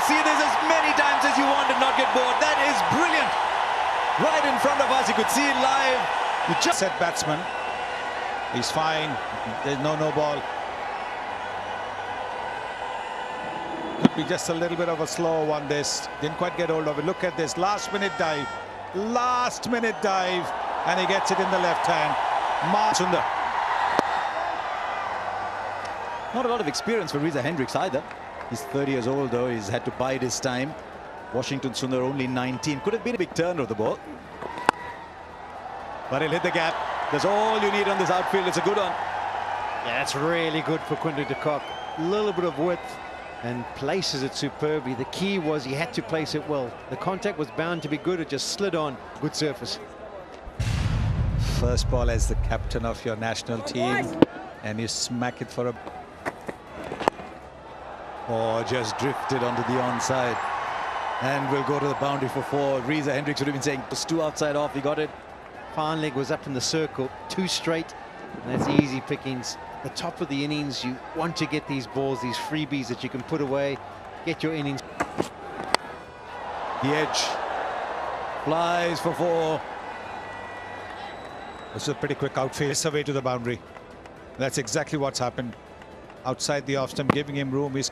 see this as many times as you want and not get bored. That is brilliant. Right in front of us, you could see it live. You just set batsman. He's fine. There's no ball. Could be just a little bit of a slow one. This didn't quite get hold of it. Look at this last minute dive, and he gets it in the left hand. Sundar. not a lot of experience for Reza Hendricks either. He's 30 years old though. He's had to bide his time. Washington Sundar only 19. Could have been a big turn of the ball, but he'll hit the gap. That's all you need on this outfield. It's a good one. Yeah, that's really good for Quinton de Kock. A little bit of width and places it superbly. The key was he had to place it well. The contact was bound to be good. It just slid on. Good surface. First ball as the captain of your national team, and you smack it for a... Oh, just drifted onto the onside. And we'll go to the boundary for 4. Reza Hendricks would have been saying it was 2 outside off. He got it. Fine leg was up in the circle, 2 straight, and that's easy pickings. The top of the innings, you want to get these balls, these freebies that you can put away, get your innings. The edge flies for 4. This is a pretty quick outfield. It's away to the boundary. That's exactly what's happened. Outside the off stump, giving him room. This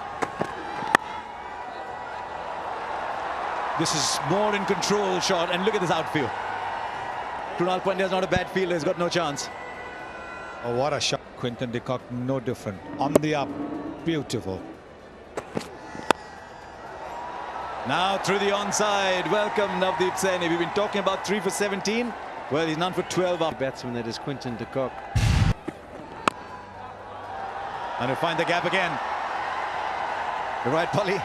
is more in control shot, and look at this outfield. Krunal Pandya is not a bad fielder. He's got no chance. Oh, what a shot. Quinton de Kock, no different. On the up. Beautiful. Now through the onside. Welcome, Navdeep Saini. We've been talking about 3 for 17. Well, he's none for 12 up. Batsman that is Quinton de Kock. And he'll find the gap again. You're right, Polly.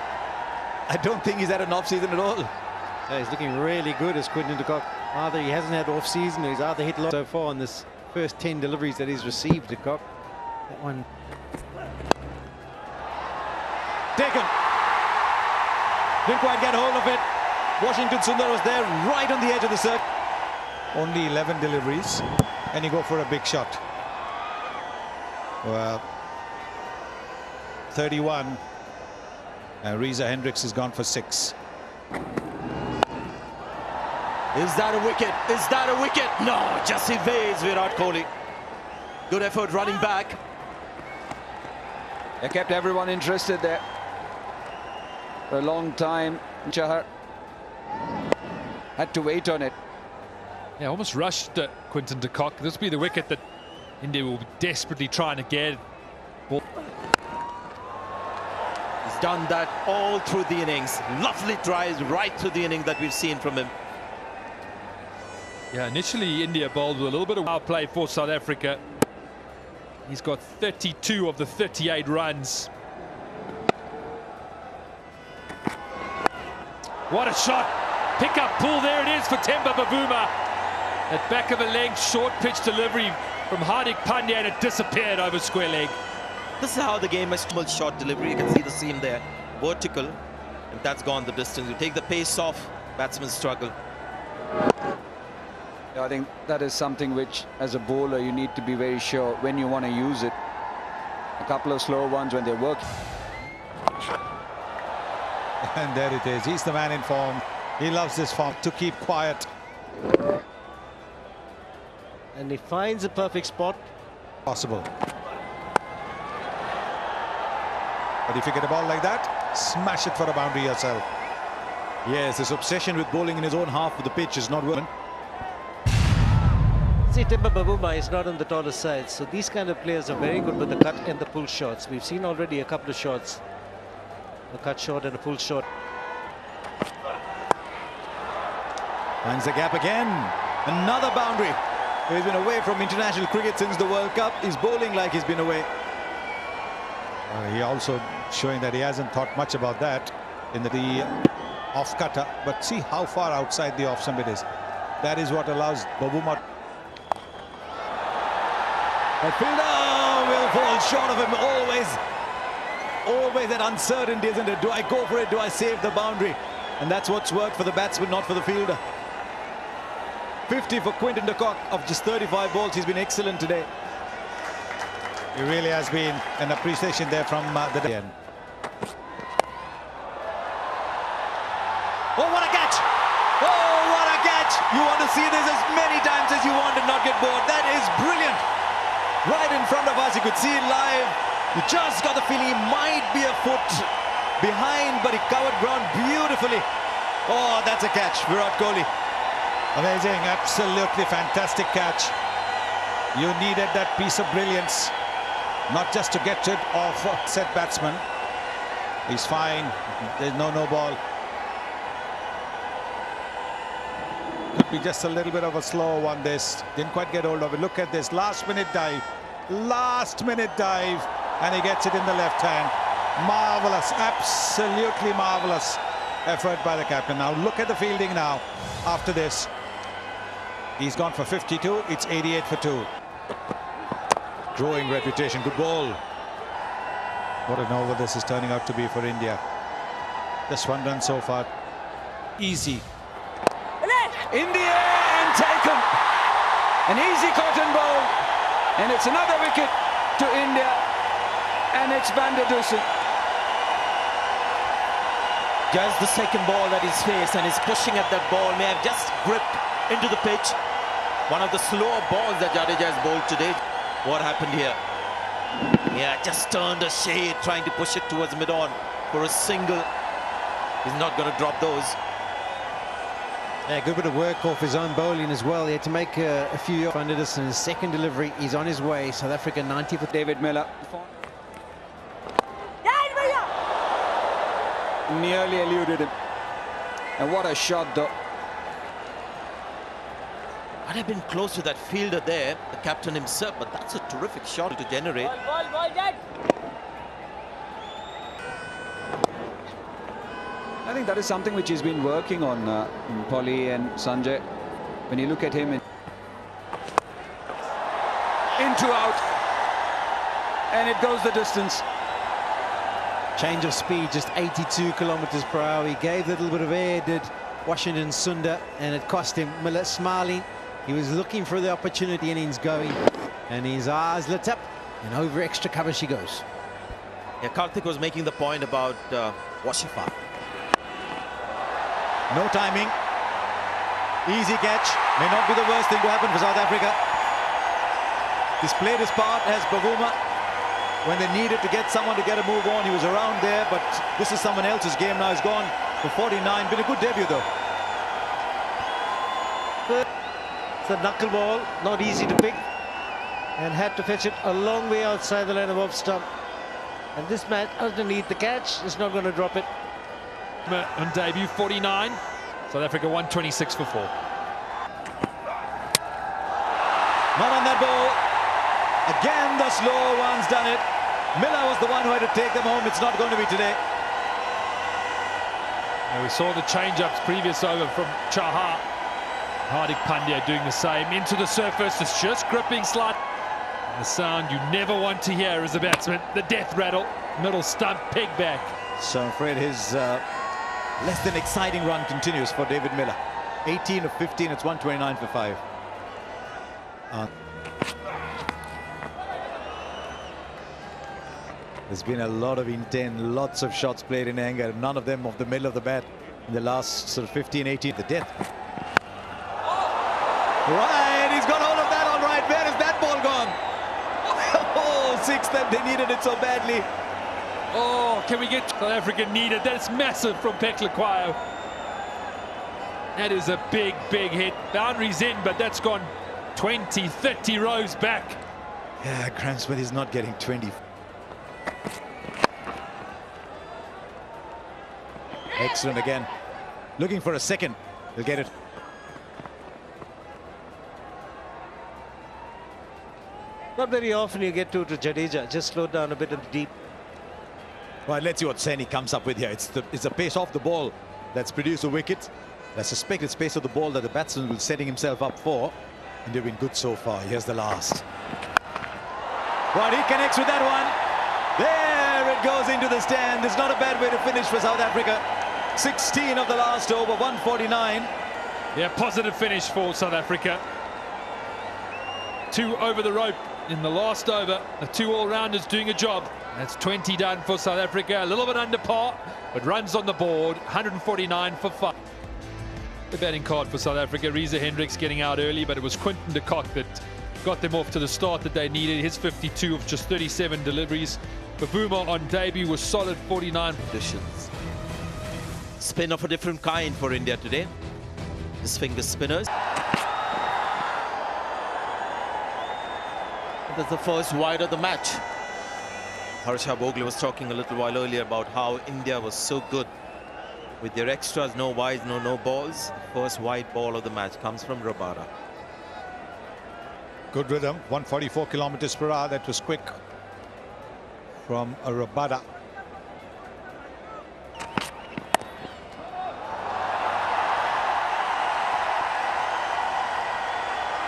I don't think he's had an off-season at all. Yeah, he's looking really good as Quinton de Kock. Either he hasn't had off-season or he's either hit low so far on this first 10 deliveries that he's received, de Kock. That one. Taken. Didn't quite get hold of it. Washington Sundar was there right on the edge of the circle. Only 11 deliveries, and you go for a big shot. Well, 31. Reza Hendricks has gone for 6. Is that a wicket? Is that a wicket? No, just evades Virat Kohli. Good effort running back. They kept everyone interested there for a long time. Chahar had to wait on it. Yeah, almost rushed Quinton de Kock. This will be the wicket that India will be desperately trying to get. He's done that all through the innings. Lovely tries right through the innings that we've seen from him. Yeah, initially India bowled with a little bit of power play for South Africa. He's got 32 of the 38 runs. What a shot! Pick up pull, there it is for Temba Bavuma. At back of a leg, short pitch delivery from Hardik Pandya, and it disappeared over square leg. This is how the game is. Short delivery, you can see the seam there. Vertical, and that's gone the distance. You take the pace off, batsmen struggle. I think that is something which, as a bowler, you need to be very sure when you want to use it. A couple of slow ones when they work. And there it is. He's the man in form. He loves this form to keep quiet. And he finds a perfect spot. Possible. But if you get a ball like that, smash it for a boundary yourself. Yes, this obsession with bowling in his own half of the pitch is not working. See, Temba Bavuma is not on the taller side, so these kind of players are very good with the cut and the pull shots. We've seen already a couple of shots, a cut shot and a pull shot. Finds the gap again. Another boundary. He's been away from international cricket since the World Cup. He's bowling like he's been away. He also showing that he hasn't thought much about that in the off cutter, but see how far outside the off stump it is. That is what allows Bavuma. That fielder will fall short of him. Always that uncertainty, isn't it? Do I go for it? Do I save the boundary? And that's what's worked for the batsman, not for the fielder. 50 for Quinton de Kock of just 35 balls. He's been excellent today. It really has been an appreciation there from the end. see this as many times as you want and not get bored. That is brilliant. Right in front of us, you could see it live. You just got the feeling he might be a foot behind, but he covered ground beautifully. Oh, that's a catch, Virat Kohli. Amazing, absolutely fantastic catch. You needed that piece of brilliance, not just to get rid of a set batsman. He's fine. There's no ball. Could be just a little bit of a slow one. This didn't quite get hold of it. Look at this last-minute dive, and he gets it in the left hand. Marvelous, absolutely marvelous effort by the captain. Now look at the fielding now. After this, he's gone for 52. It's 88 for 2. Growing reputation, good ball. What an over this is turning out to be for India. Just 1 run so far. Easy. In the air and taken. An easy cotton ball. And it's another wicket to India. And it's Van der Dussen. Just the second ball at his face, and he's pushing at that ball. May have just gripped into the pitch. One of the slower balls that Jadeja has bowled today. What happened here? Yeah, just turned a shade, trying to push it towards mid-on for a single. He's not going to drop those. Yeah, good bit of work off his own bowling as well. He had to make a few Van der Dussen. His second delivery, he's on his way. South Africa 90 for David Miller. Nearly eluded him. And what a shot though. Might have been close to that fielder there, the captain himself, but that's a terrific shot to generate. I think that is something which he's been working on, Polly and Sanjay. When you look at him into out, and it goes the distance. change of speed, just 82 kilometers per hour. He gave a little bit of air, did Washington Sundar, and it cost him. Miller smiling. He was looking for the opportunity, and he's going. And his eyes lit up, and over extra cover she goes. Yeah, Karthik was making the point about Washifa. No timing. Easy catch. May not be the worst thing to happen for South Africa. He's played his part as Bavuma. When they needed to get someone to get a move on, he was around there, but this is someone else's game now. He's gone for 49. Been a good debut, though. It's a knuckle ball, not easy to pick, and had to fetch it a long way outside the line of off stump. And this man underneath the catch is not going to drop it. On debut, 49. South Africa 126 for 4. Not on that ball. Again, the slow one's done it. Miller was the one who had to take them home. It's not going to be today. And we saw the change-ups previous over from Chahar. Hardik Pandya doing the same. Into the surface, it's just gripping slight. The sound you never want to hear as a batsman. The death rattle. Middle stump, peg back. So I'm afraid his less than exciting run continues for David Miller. 18 of 15, it's 129 for 5. There's been a lot of intent, lots of shots played in anger, none of them off the middle of the bat in the last sort of 15, 18. The death. Right, he's got hold of that all right. Where is that ball gone? Oh, 6, that they needed it so badly. Oh, can we get South Africa needed? That's massive from Peklakwayo. That is a big, big hit. Boundary's in, but that's gone 20, 30 rows back. Yeah, Graham Smith is not getting 20. Excellent again. Looking for a second. He'll get it. Not very often you get to Jadeja. Just slow down a bit in the deep. Right, let's see what Saini comes up with here. It's the pace off the ball that's produced a wicket. I suspect it's pace of the ball that the batsman will setting himself up for. And they've been good so far. Here's the last. Right, he connects with that one. There it goes into the stand. It's not a bad way to finish for South Africa. 16 of the last over, 149. Yeah, positive finish for South Africa. 2 over the rope in the last over. The 2 all-rounders doing a job. That's 20 done for South Africa. A little bit under par, but runs on the board. 149 for 5. The batting card for South Africa. Reza Hendricks getting out early, but it was Quinton de Kock that got them off to the start that they needed. His 52 of just 37 deliveries. Bavuma on debut was solid 49 Conditions. Spin of a different kind for India today. His finger spinners. That's the first wide of the match. Harsha Bhogle was talking a little while earlier about how India was so good with their extras, no wides, no balls. The first wide ball of the match comes from Rabada. Good rhythm, 144 kilometers per hour. That was quick from a Rabada.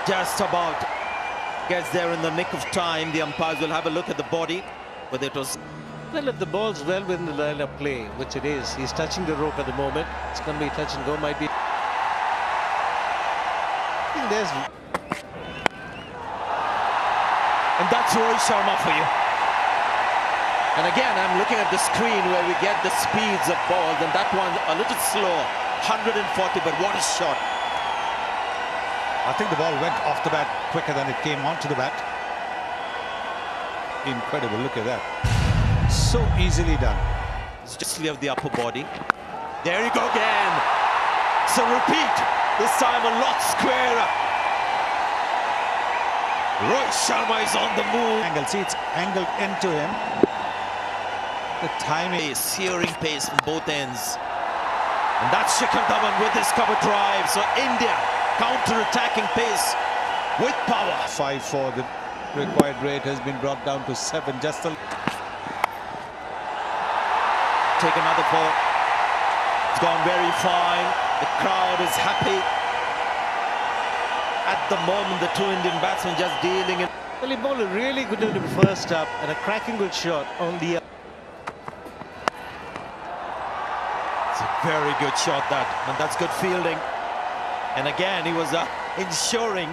Just about gets there in the nick of time. The umpires will have a look at the body, but it was... Well, if the ball's well within the line of play, which it is, he's touching the rope at the moment. It's going to be touch and go, might be. I think there's... And that's Rohit Sharma for you. And again, I'm looking at the screen where we get the speeds of balls, and that one a little slow, 140, but what a shot. I think the ball went off the bat quicker than it came onto the bat. Incredible, look at that. So easily done. It's just of the upper body. There you go again. So repeat, this time a lot squarer. Rohit Sharma is on the move. Angle, see, it's angled into him. The timing. Searing pace from both ends. And that's Shikhar Dhawan with his cover drive. So India counter-attacking pace with power. 5-4, the required rate has been brought down to 7. Just a... Take another ball. It's gone very fine. The crowd is happy. At the moment, the two Indian batsmen just dealing it. Well, he bowled a really good in the first up and a cracking good shot on the... It's a very good shot, that, and that's good fielding. And again, he was ensuring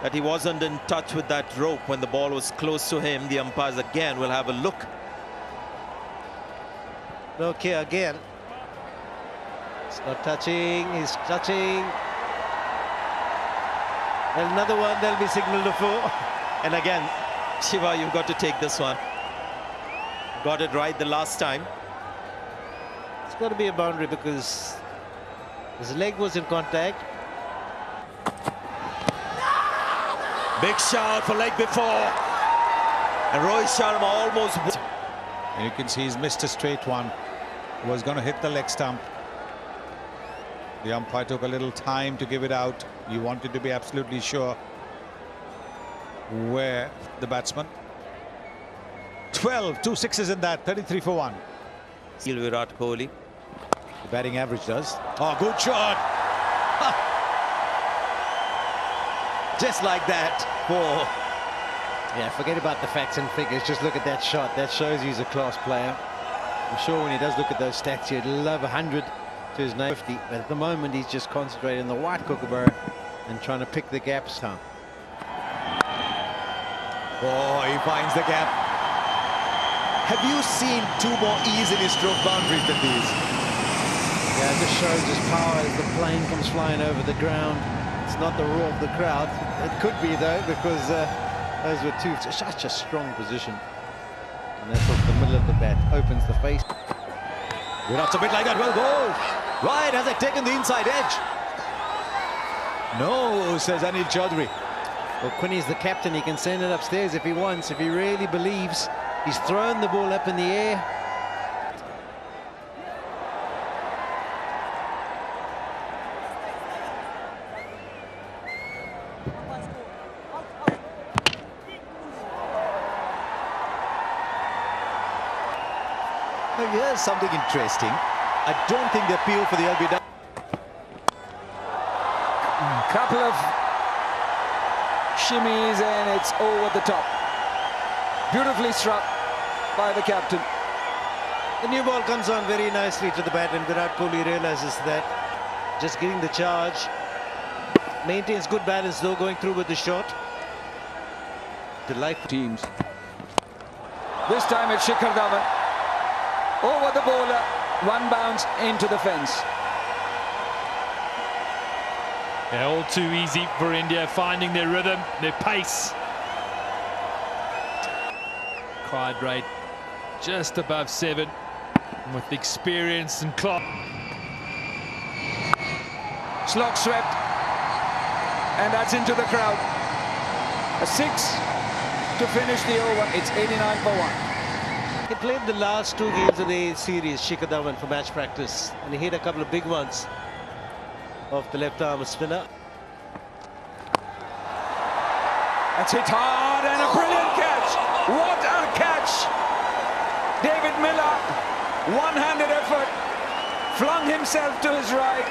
that he wasn't in touch with that rope when the ball was close to him. The umpires again will have a look. Okay, again. It's not touching, he's touching. And another one, there'll be signal to 4. And again, Shiva, you've got to take this one. Got it right the last time. It's got to be a boundary because his leg was in contact. Big shout for leg before. And Rohit Sharma almost... And you can see he's missed a straight one. Was going to hit the leg stump. The umpire took a little time to give it out. You wanted to be absolutely sure where the batsman. 12, 2 sixes in that, 33 for 1. Virat Kohli. The batting average does. Oh, good shot. Just like that. Yeah, forget about the facts and figures. Just look at that shot. That shows he's a class player. I'm sure when he does look at those stats, he'd love 100 to his name 50. But at the moment, he's just concentrating on the white kookaburra and trying to pick the gaps down. Oh, he finds the gap. Have you seen 2 more easily stroked boundaries than these? Yeah, it just shows his power as the plane comes flying over the ground. It's not the roar of the crowd. It could be, though, because those were such a strong position. And that's off the middle of the bat, opens the face. Virat's a bit like that. Well bowled. Right, has it taken the inside edge? No, says Anil Chaudhary. Well, Quinny's the captain. He can send it upstairs if he wants, if he really believes. He's thrown the ball up in the air. Now, here's something interesting. I don't think they appeal for the LBW. Couple of shimmies and it's over the top. Beautifully struck by the captain. The new ball comes on very nicely to the bat, and Virat Kohli realizes that. Just getting the charge. Maintains good balance, though, going through with the shot. Delightful. Teams. This time it's Shikhar Dhawan. Over the bowler, one bounce into the fence. They're all too easy for India, finding their rhythm, their pace. Clyde rate just above 7, and with experience and clock. Slog swept, and that's into the crowd. A 6 to finish the over. It's 89 for 1. He played the last 2 games of the series, Shikhar Dhawan, for match practice, and he hit a couple of big ones off the left arm spinner. That's hit hard and a brilliant catch. What a catch! David Miller, one-handed effort, flung himself to his right,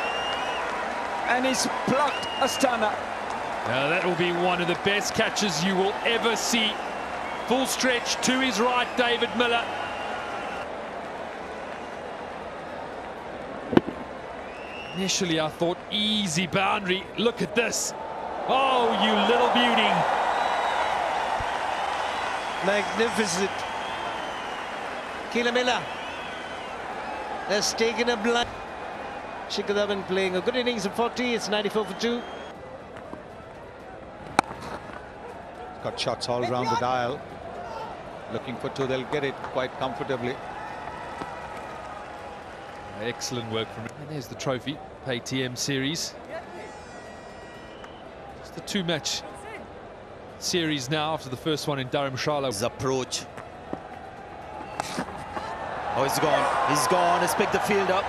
and he's plucked a stunner. Now that will be one of the best catches you will ever see. Full stretch to his right, David Miller. Initially I thought easy boundary. Look at this. Oh, you little beauty. Magnificent. Keela Miller has taken a blind. Shikhar Dhawan playing a good innings of 40. It's 94 for 2. Got shots all around the dial. Looking for 2, they'll get it quite comfortably. Excellent work from him. And there's the trophy, PayTM series. It's the 2-match series now after the first one in Dharamshala. His approach. Oh, he's gone. He's gone. He's picked the field up.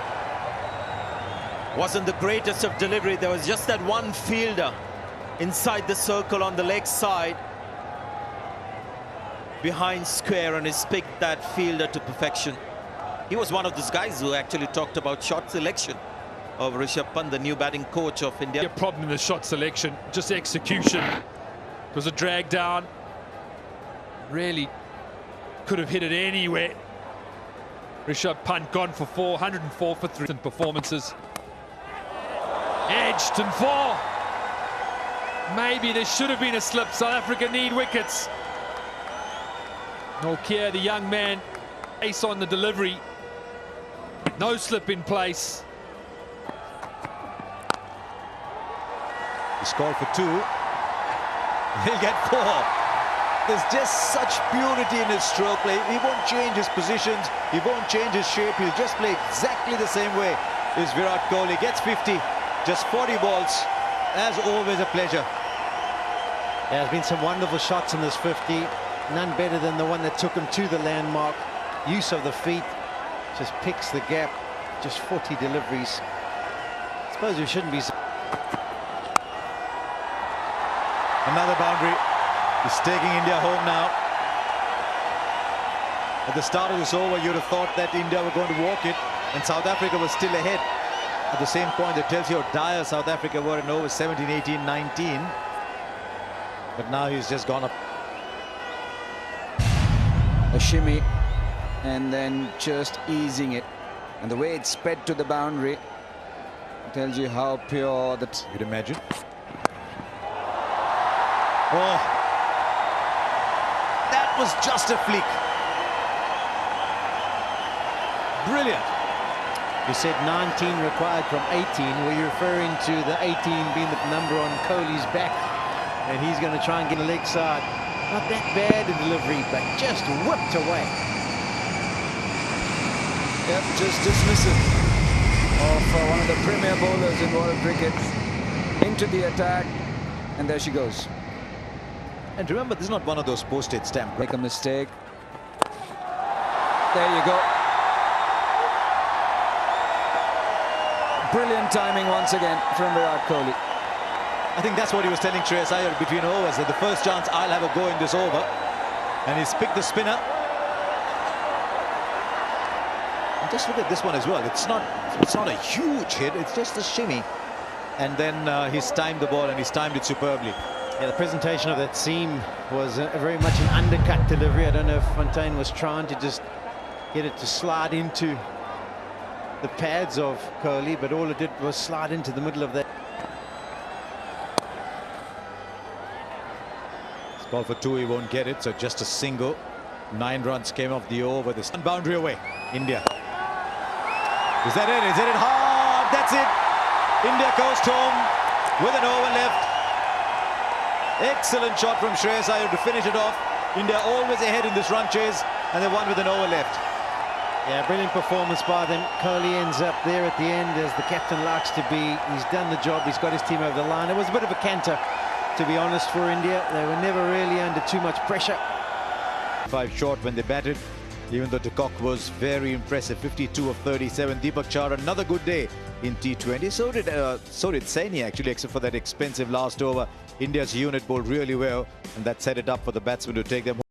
Wasn't the greatest of delivery. There was just that one fielder inside the circle on the leg side behind square, and he's picked that fielder to perfection. He was one of those guys who actually talked about shot selection of Rishabh Pant, the new batting coach of India. A problem in the shot selection, just execution. It was a drag down. Really could have hit it anywhere. Rishabh Pant gone for 404 for 3 performances. Edged and 4. Maybe there should have been a slip. South Africa need wickets. Nortje, the young man, ace on the delivery. No slip in place. He's called for 2. He'll get 4. There's just such purity in his stroke play. He won't change his positions. He won't change his shape. He'll just play exactly the same way. Is Virat Kohli. Gets 50. Just 40 balls. As always, a pleasure. There has been some wonderful shots in this 50. None better than the one that took him to the landmark. Use of the feet. Just picks the gap. Just 40 deliveries. I suppose we shouldn't be... Another boundary. He's taking India home now. At the start of this over, you'd have thought that India were going to walk it, and South Africa was still ahead. At the same point, that tells you how dire South Africa were in over 17, 18, 19. But now he's just gone up. A shimmy, and then just easing it. And the way it sped to the boundary tells you how pure that... You'd imagine. Oh, that was just a flick. Brilliant. You said 19 required from 18. Were you referring to the 18 being the number on Kohli's back? And he's going to try and get a leg side. Not that bad a delivery, but just whipped away. Yep, just dismissive of one of the premier bowlers in world cricket. Into the attack, and there she goes. And remember, this is not one of those postage stamp. Make a mistake. There you go. Brilliant timing once again from Virat Kohli. I think that's what he was telling Shreyas Iyer between overs, that the first chance I'll have a go in this over. And he's picked the spinner. And just look at this one as well. It's not a huge hit, it's just a shimmy. And then he's timed the ball, and he's timed it superbly. Yeah, the presentation of that seam was very much an undercut delivery. I don't know if Fontaine was trying to just get it to slide into the pads of Kohli, but all it did was slide into the middle of that. It's called for 2, he won't get it, so just a single. 9 runs came off the over. This one boundary away. India. Is that it? Is it hard? That's it. India coast home. with an over left. Excellent shot from Shreyas Iyer to finish it off. India always ahead in this run chase, and they won with an over left. Yeah, brilliant performance by them. Kohli ends up there at the end as the captain likes to be. He's done the job. He's got his team over the line. It was a bit of a canter, to be honest, for India. They were never really under too much pressure. 5 short when they batted, even though de Kock was very impressive. 52 of 37. Deepak Chahar, another good day in T20. So did Saini, actually, except for that expensive last over. India's unit bowled really well, and that set it up for the batsmen to take them home.